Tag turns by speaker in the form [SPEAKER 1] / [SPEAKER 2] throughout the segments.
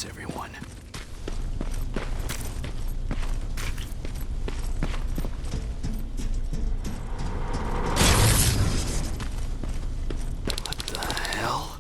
[SPEAKER 1] this, everyone. What the hell?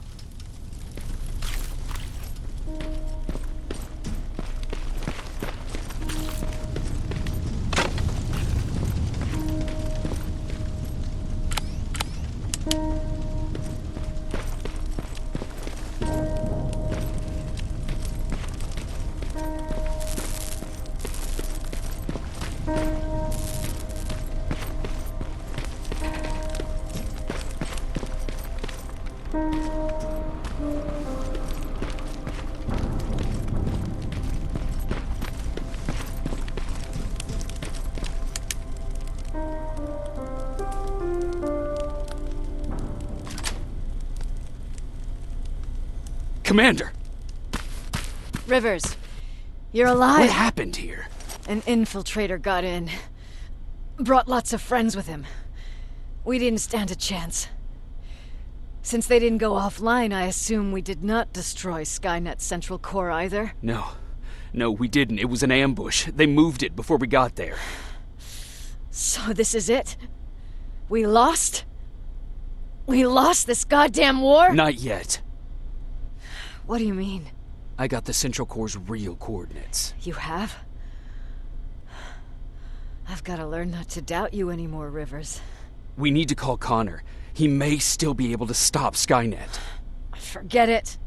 [SPEAKER 1] Commander!
[SPEAKER 2] Rivers, you're alive.
[SPEAKER 1] What happened here?
[SPEAKER 2] An infiltrator got in. Brought lots of friends with him. We didn't stand a chance. Since they didn't go offline, I assume we did not destroy Skynet's central core either?
[SPEAKER 1] No, we didn't. It was an ambush. They moved it before we got there.
[SPEAKER 2] So this is it? We lost? We lost this goddamn war?
[SPEAKER 1] Not yet.
[SPEAKER 2] What do you mean?
[SPEAKER 1] I got the Central Core's real coordinates.
[SPEAKER 2] You have? I've got to learn not to doubt you anymore, Rivers.
[SPEAKER 1] We need to call Connor. He may still be able to stop Skynet.
[SPEAKER 2] Forget it.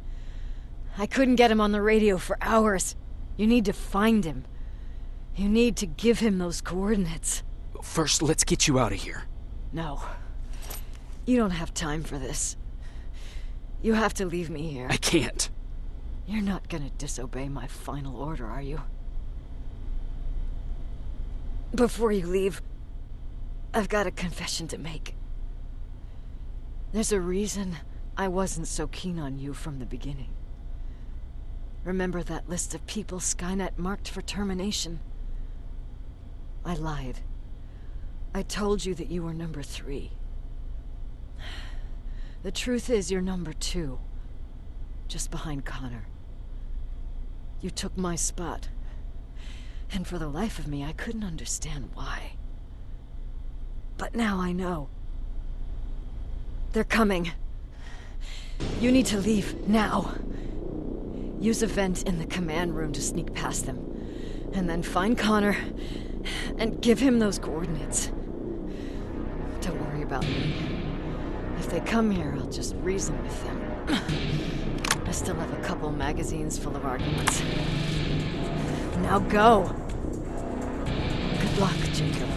[SPEAKER 2] I couldn't get him on the radio for hours. You need to find him. You need to give him those coordinates.
[SPEAKER 1] First, let's get you out of here.
[SPEAKER 2] No. You don't have time for this. You have to leave me here.
[SPEAKER 1] I can't.
[SPEAKER 2] You're not gonna disobey my final order, are you? Before you leave, I've got a confession to make. There's a reason I wasn't so keen on you from the beginning. Remember that list of people Skynet marked for termination? I lied. I told you that you were number 3. The truth is you're number 2, just behind Connor. You took my spot, and for the life of me, I couldn't understand why. But now I know. They're coming. You need to leave, now. Use a vent in the command room to sneak past them, and then find Connor, and give him those coordinates. Don't worry about me. If they come here, I'll just reason with them. I still have a couple magazines full of arguments. Now go! Good luck, Jacob.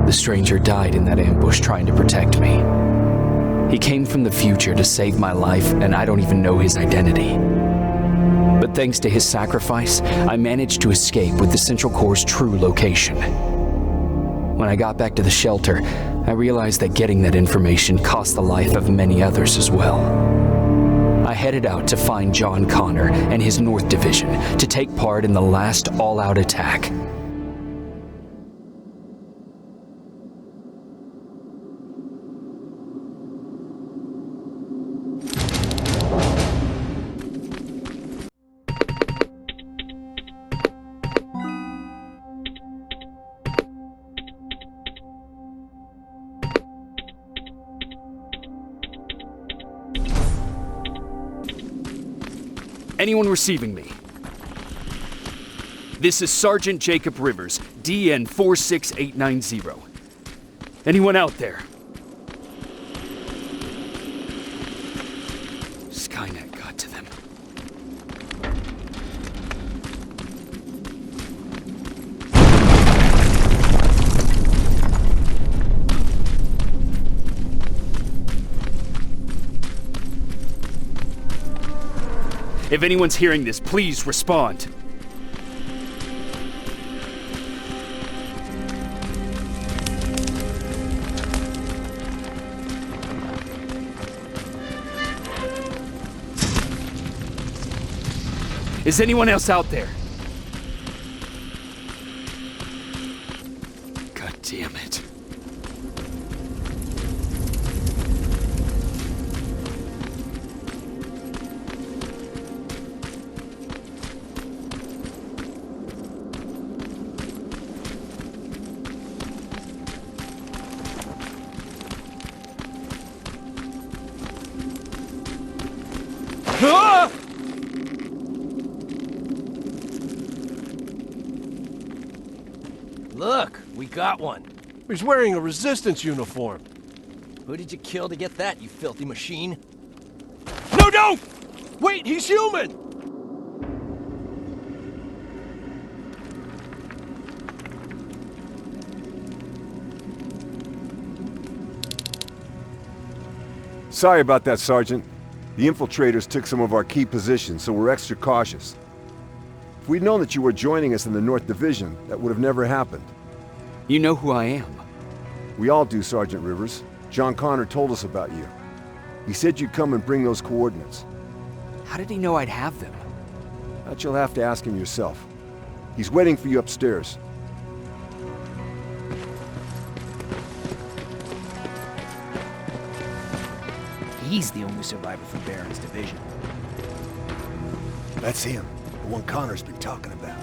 [SPEAKER 1] The stranger died in that ambush trying to protect me. He came from the future to save my life, and I don't even know his identity. But thanks to his sacrifice, I managed to escape with the Central Core's true location. When I got back to the shelter, I realized that getting that information cost the life of many others as well. I headed out to find John Connor and his North Division to take part in the last all-out attack. Anyone receiving me? This is Sergeant Jacob Rivers, DN 46890. Anyone out there? Skynet got to them. If anyone's hearing this, please respond. Is anyone else out there? God damn it. Ah!
[SPEAKER 3] Look, we got one.
[SPEAKER 4] He's wearing a resistance uniform.
[SPEAKER 3] Who did you kill to get that, you filthy machine?
[SPEAKER 4] No, no! Wait, he's human!
[SPEAKER 5] Sorry about that, Sergeant. The infiltrators took some of our key positions, so we're extra cautious. If we'd known that you were joining us in the North Division, that would have never happened.
[SPEAKER 1] You know who I am.
[SPEAKER 5] We all do, Sergeant Rivers. John Connor told us about you. He said you'd come and bring those coordinates.
[SPEAKER 1] How did he know I'd have them?
[SPEAKER 5] That you'll have to ask him yourself. He's waiting for you upstairs.
[SPEAKER 3] He's the only survivor from Baron's division.
[SPEAKER 5] That's him, the one Connor's been talking about.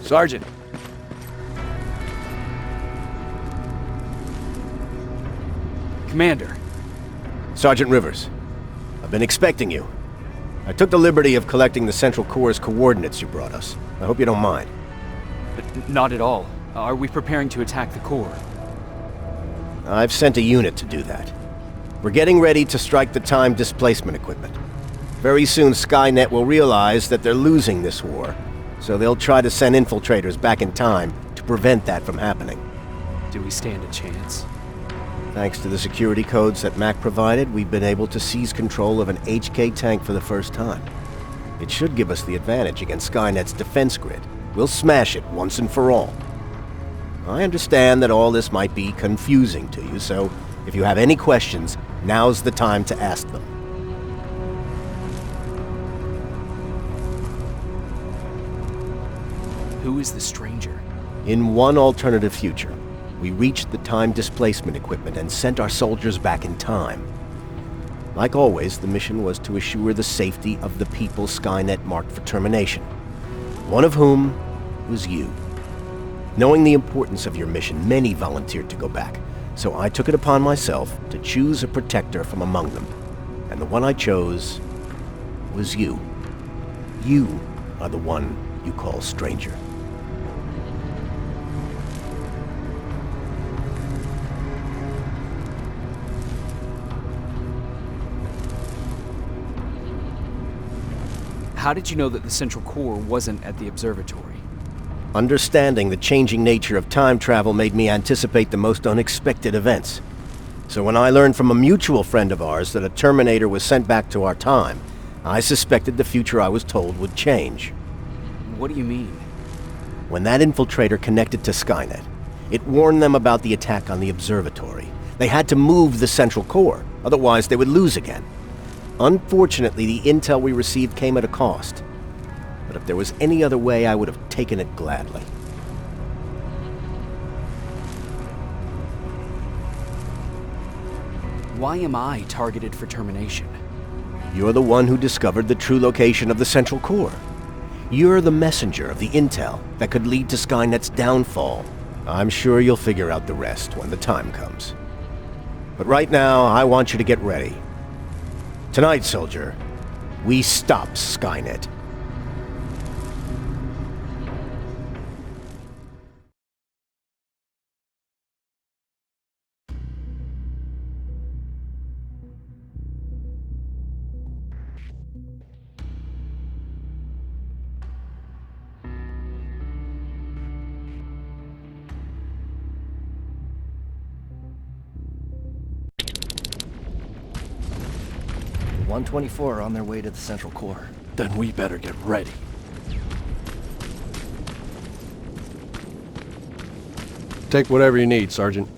[SPEAKER 3] Sergeant.
[SPEAKER 1] Commander.
[SPEAKER 6] Sergeant Rivers, I've been expecting you. I took the liberty of collecting the Central Core's coordinates you brought us. I hope you don't mind.
[SPEAKER 1] Not at all. Are we preparing to attack the core?
[SPEAKER 6] I've sent a unit to do that. We're getting ready to strike the time displacement equipment. Very soon Skynet will realize that they're losing this war, so they'll try to send infiltrators back in time to prevent that from happening.
[SPEAKER 1] Do we stand a chance?
[SPEAKER 6] Thanks to the security codes that Mac provided, we've been able to seize control of an HK tank for the first time. It should give us the advantage against Skynet's defense grid. We'll smash it once and for all. I understand that all this might be confusing to you, so if you have any questions, now's the time to ask them.
[SPEAKER 1] Who is the stranger?
[SPEAKER 6] In one alternative future, we reached the time displacement equipment and sent our soldiers back in time. Like always, the mission was to assure the safety of the people Skynet marked for termination, one of whom was you. Knowing the importance of your mission, many volunteered to go back, so I took it upon myself to choose a protector from among them. And the one I chose was you. You are the one you call stranger.
[SPEAKER 1] How did you know that the central core wasn't at the observatory?
[SPEAKER 6] Understanding the changing nature of time travel made me anticipate the most unexpected events. So when I learned from a mutual friend of ours that a Terminator was sent back to our time, I suspected the future I was told would change.
[SPEAKER 1] What do you mean?
[SPEAKER 6] When that infiltrator connected to Skynet, it warned them about the attack on the observatory. They had to move the central core, otherwise they would lose again. Unfortunately, the intel we received came at a cost. But if there was any other way, I would have taken it gladly.
[SPEAKER 1] Why am I targeted for termination?
[SPEAKER 6] You're the one who discovered the true location of the central core. You're the messenger of the intel that could lead to Skynet's downfall. I'm sure you'll figure out the rest when the time comes. But right now, I want you to get ready. Tonight, soldier, we stop Skynet.
[SPEAKER 3] The 124 are on their way to the central core.
[SPEAKER 4] Then we better get ready. Take whatever you need, Sergeant.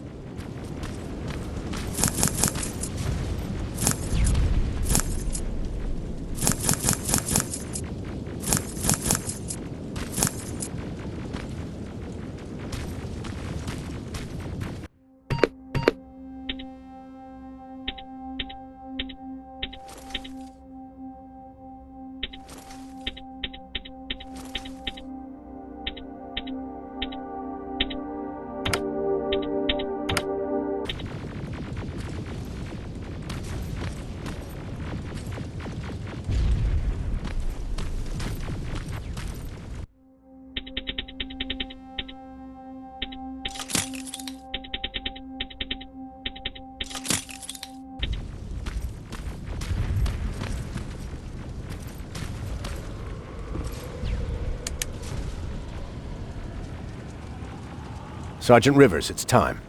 [SPEAKER 6] Sergeant Rivers, it's time.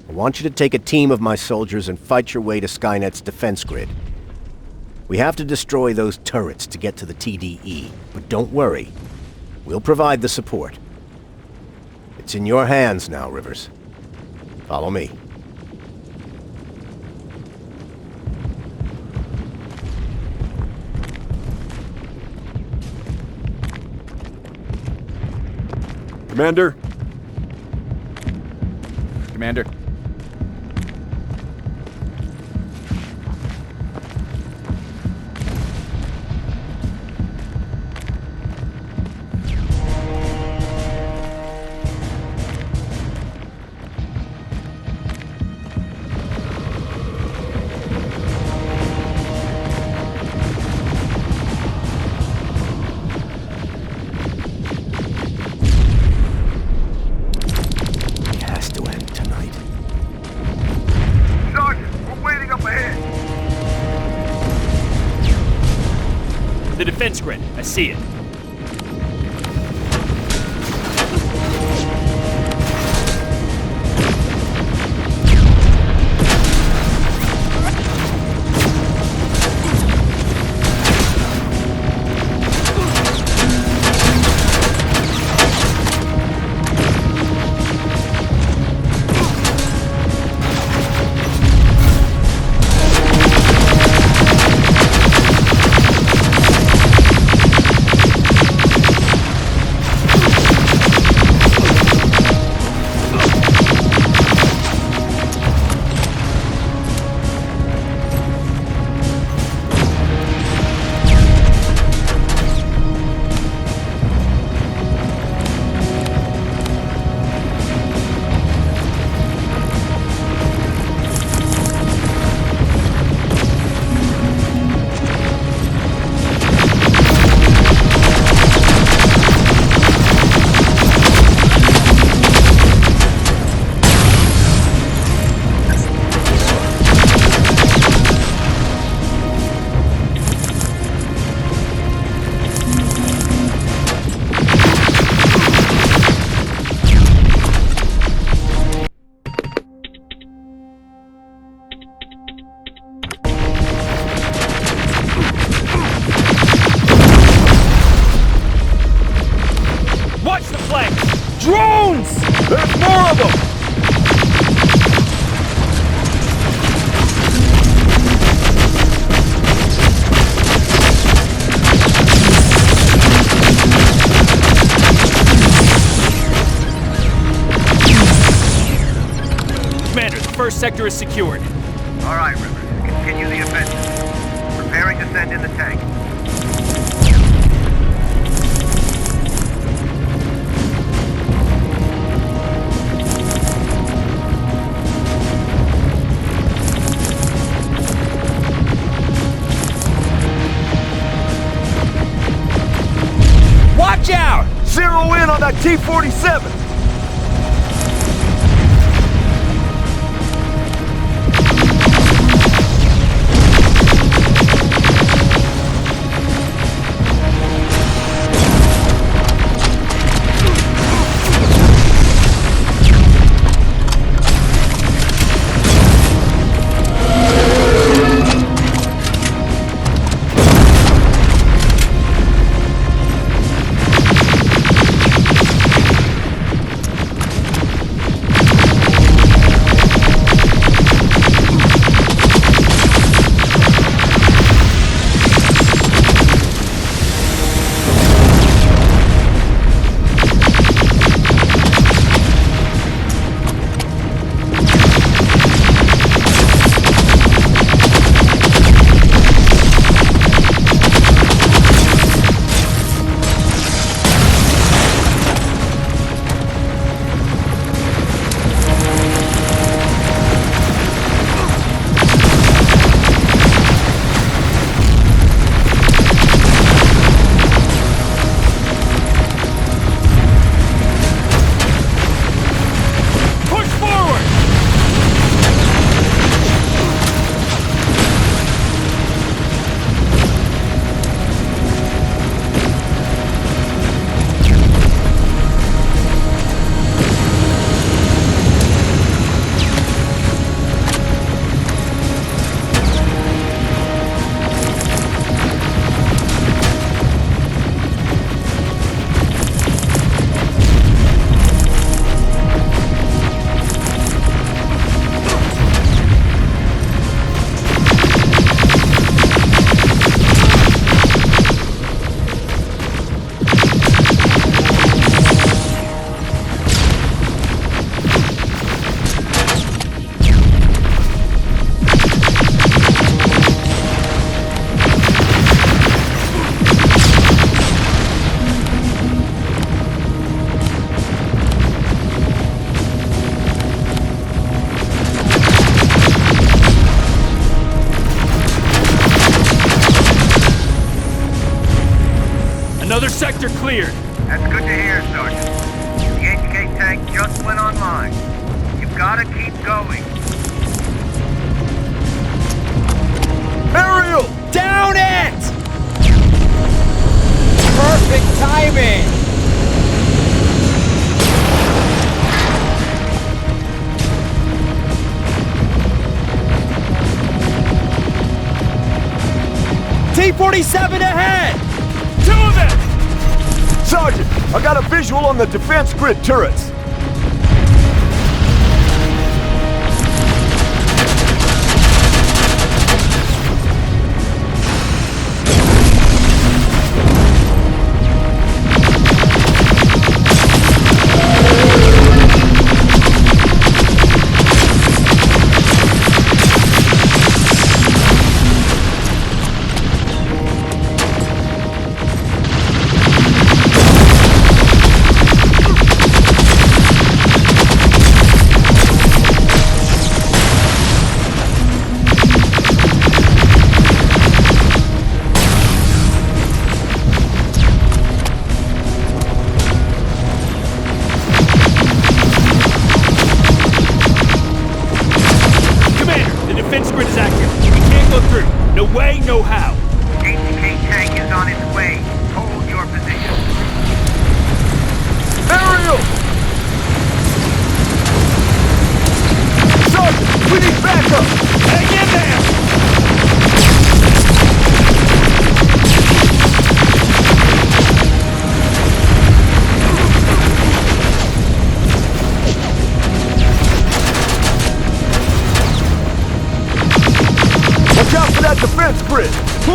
[SPEAKER 6] I want you to take a team of my soldiers and fight your way to Skynet's defense grid. We have to destroy those turrets to get to the TDE, but don't worry. We'll provide the support. It's in your hands now, Rivers. Follow me.
[SPEAKER 5] Commander?
[SPEAKER 1] Commander.
[SPEAKER 6] It has to end tonight.
[SPEAKER 5] Sergeant, we're waiting up ahead.
[SPEAKER 7] The defense grid. I see it.
[SPEAKER 4] more of them!
[SPEAKER 7] Commander, the first sector is secured.
[SPEAKER 8] All right, Rivers. Continue the offensive. Preparing to send in the tank.
[SPEAKER 4] Watch out!
[SPEAKER 5] Zero in on that T-47!
[SPEAKER 7] Another sector cleared.
[SPEAKER 8] That's good to hear, Sergeant. The HK tank just went online. You've gotta keep going.
[SPEAKER 4] Aerial! Down it! Perfect timing! T-47 ahead!
[SPEAKER 7] Two of them!
[SPEAKER 5] Sergeant, I got a visual on the defense grid turrets.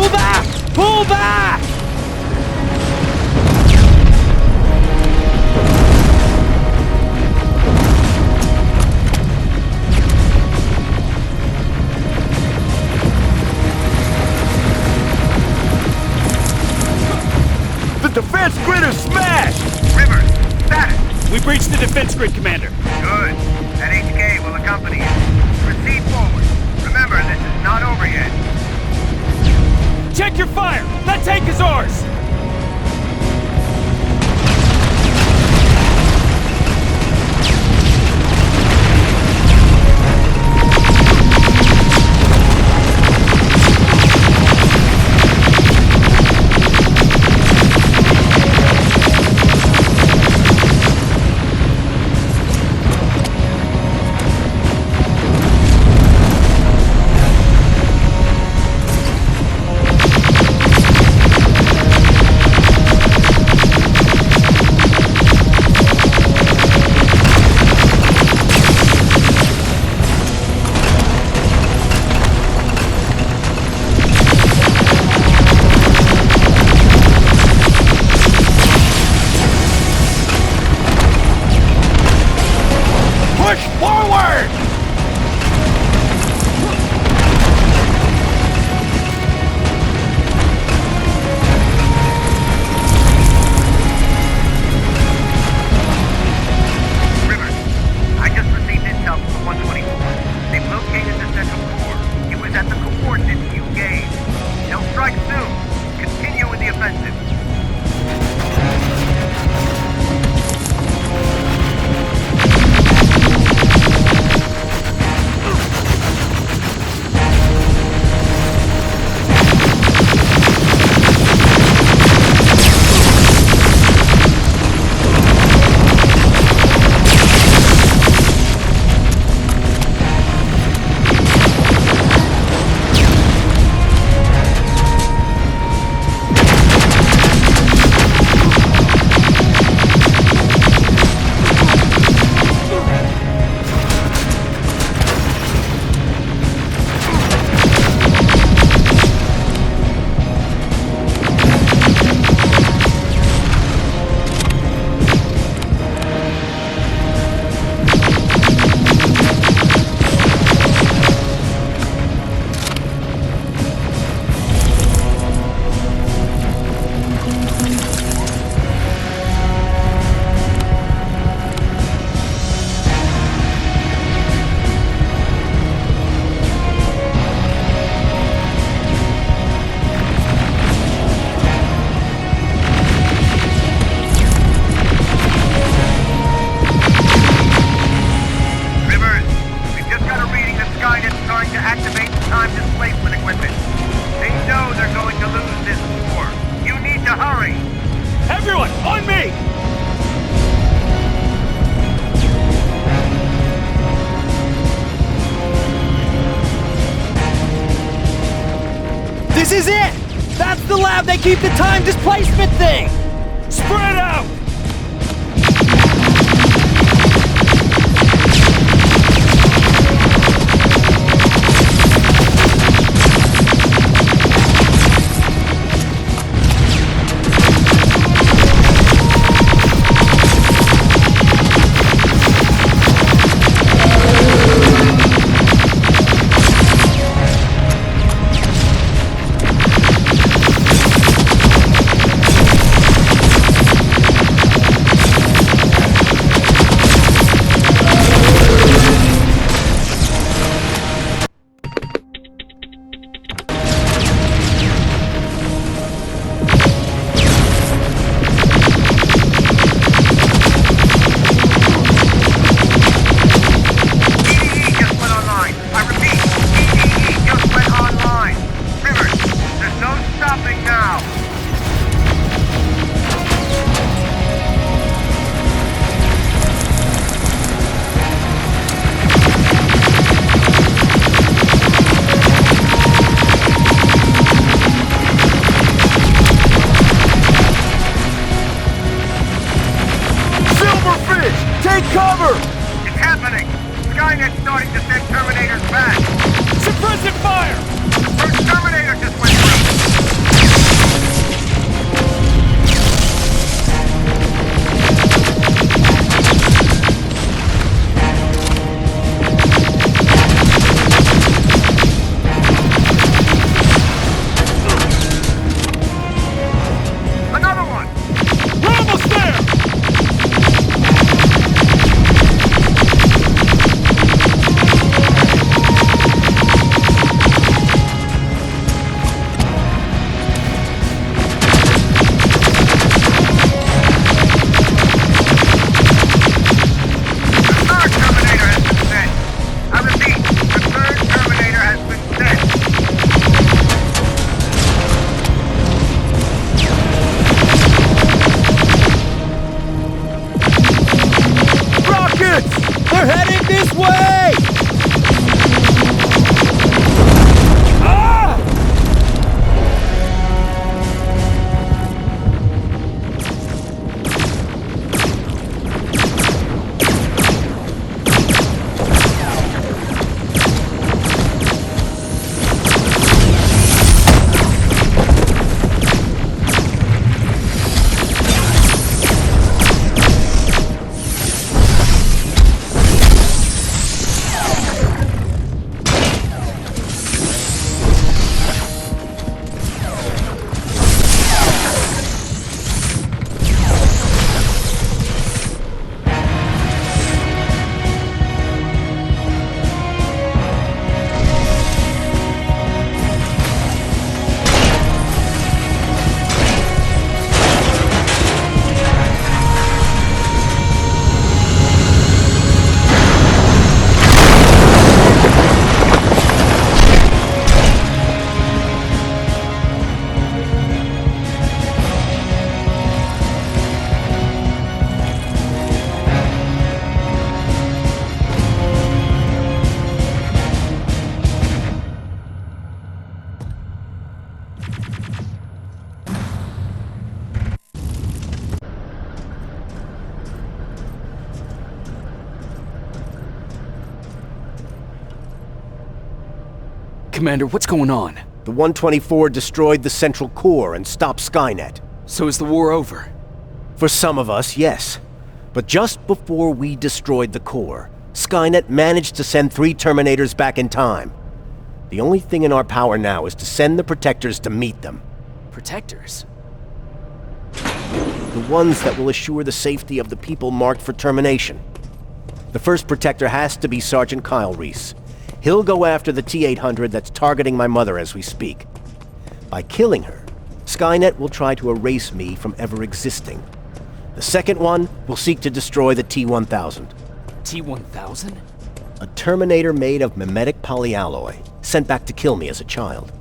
[SPEAKER 3] Pull back! Pull back!
[SPEAKER 5] The defense grid is smashed!
[SPEAKER 8] Rivers, status.
[SPEAKER 7] We breached the defense grid, Commander.
[SPEAKER 8] Good. That HK will accompany you. Proceed forward. Remember, this is not over yet.
[SPEAKER 7] Check your fire! That tank is ours!
[SPEAKER 4] Push forward!
[SPEAKER 8] Rivers, I just received intel from 124. They've located the central core. It was at the coordinates you gave. They'll strike soon. Continue with the offensive. Rivers, we've just got a reading that Skynet's trying to activate the time displacement equipment. They know they're going to lose this war. You need to hurry.
[SPEAKER 7] Everyone, on me!
[SPEAKER 3] This is it! That's the lab they keep the time displacement thing!
[SPEAKER 7] Spread out!
[SPEAKER 5] cover!
[SPEAKER 8] It's happening! Skynet's starting to send Terminators back!
[SPEAKER 7] Suppressive fire!
[SPEAKER 8] First Terminator just went through!
[SPEAKER 6] way!
[SPEAKER 1] Commander, what's going on?
[SPEAKER 6] The 124 destroyed the central core and stopped Skynet.
[SPEAKER 1] So is the war over?
[SPEAKER 6] For some of us, yes. But just before we destroyed the core, Skynet managed to send 3 Terminators back in time. The only thing in our power now is to send the Protectors to meet them.
[SPEAKER 1] Protectors?
[SPEAKER 6] The ones that will assure the safety of the people marked for termination. The first Protector has to be Sergeant Kyle Reese. He'll go after the T-800 that's targeting my mother as we speak. By killing her, Skynet will try to erase me from ever existing. The second one will seek to destroy the T-1000.
[SPEAKER 1] T-1000?
[SPEAKER 6] A Terminator made of mimetic polyalloy, sent back to kill me as a child.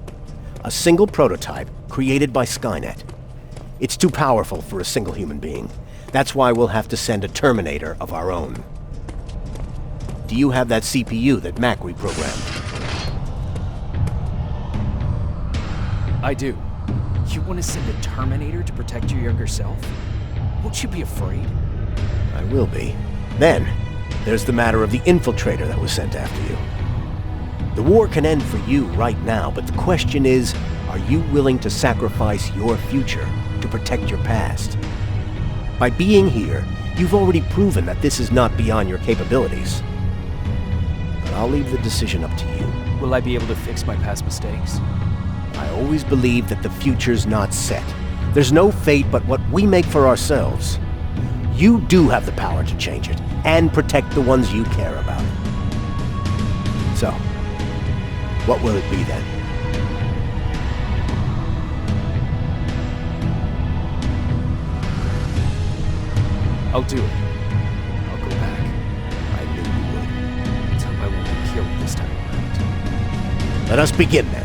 [SPEAKER 6] A single prototype created by Skynet. It's too powerful for a single human being. That's why we'll have to send a Terminator of our own. Do you have that CPU that Mac reprogrammed?
[SPEAKER 1] I do. You want to send a Terminator to protect your younger self? Won't you be afraid?
[SPEAKER 6] I will be. Then, there's the matter of the infiltrator that was sent after you. The war can end for you right now, but the question is, are you willing to sacrifice your future to protect your past? By being here, you've already proven that this is not beyond your capabilities. But I'll leave the decision up to you.
[SPEAKER 1] Will I be able to fix my past mistakes?
[SPEAKER 6] I always believe that the future's not set. There's no fate but what we make for ourselves. You do have the power to change it, and protect the ones you care about. So, what will it be then?
[SPEAKER 1] I'll do it. I'll go back.
[SPEAKER 6] I knew you would.
[SPEAKER 1] Let's hope I won't be killed this time around.
[SPEAKER 6] Let us begin then.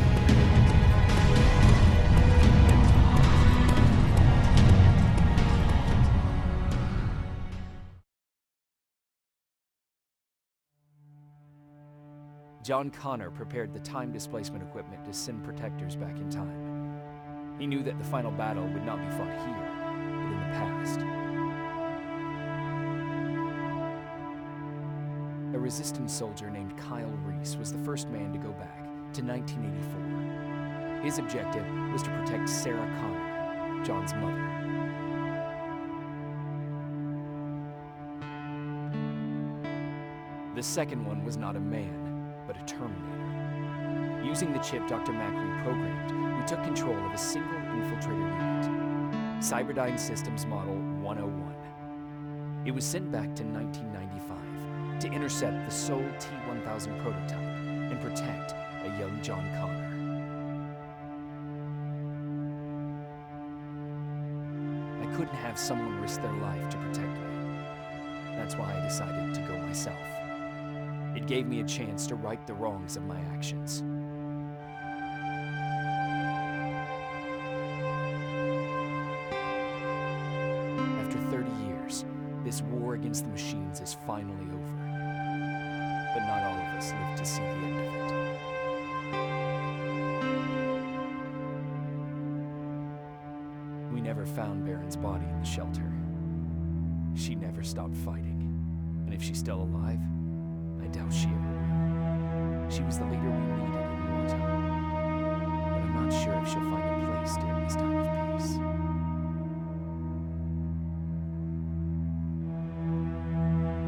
[SPEAKER 1] John Connor prepared the time displacement equipment to send Protectors back in time. He knew that the final battle would not be fought here, but in the past. A resistance soldier named Kyle Reese was the first man to go back to 1984. His objective was to protect Sarah Connor, John's mother. The second one was not a man, but a Terminator. Using the chip Dr. Mack reprogrammed, we took control of a single infiltrator unit, Cyberdyne Systems Model 101. It was sent back to 1995 to intercept the sole T-1000 prototype and protect a young John Connor. I couldn't have someone risk their life to protect me. That's why I decided to go myself. It gave me a chance to right the wrongs of my actions. After 30 years, this war against the machines is finally over. But not all of us lived to see the end of it. We never found Baron's body in the shelter. She never stopped fighting. And if she's still alive, I doubt she ever will. She was the leader we needed in wartime. But I'm not sure if she'll find a place during this time of peace.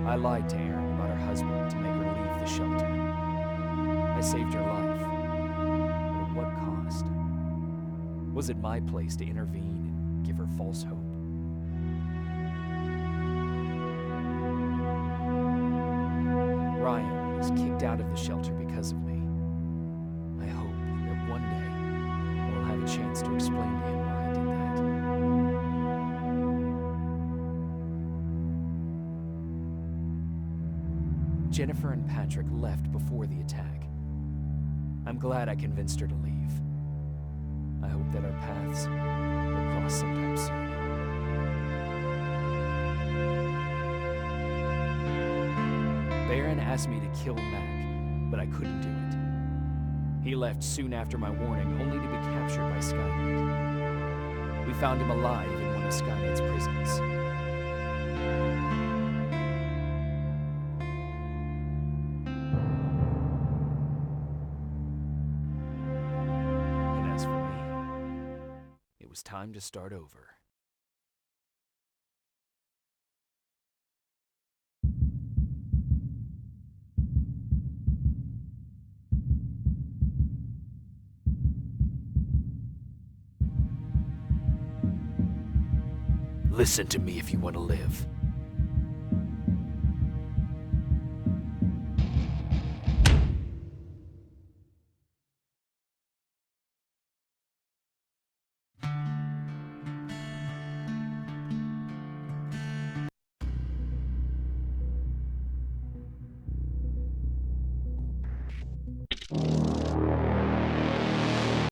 [SPEAKER 1] I lied to Erin about her husband to make her leave the shelter. I saved her life. But at what cost? Was it my place to intervene and give her false hope? Ryan was kicked out of the shelter because of me. I hope that one day I'll have a chance to explain to him why I did that. Jennifer and Patrick left before the attack. I'm glad I convinced her to leave. I hope that our paths will cross sometime soon. Baron asked me to kill Mac, but I couldn't do it. He left soon after my warning, only to be captured by Skynet. We found him alive in one of Skynet's prisons. And as for me, it was time to start over. Listen to me if you want to live.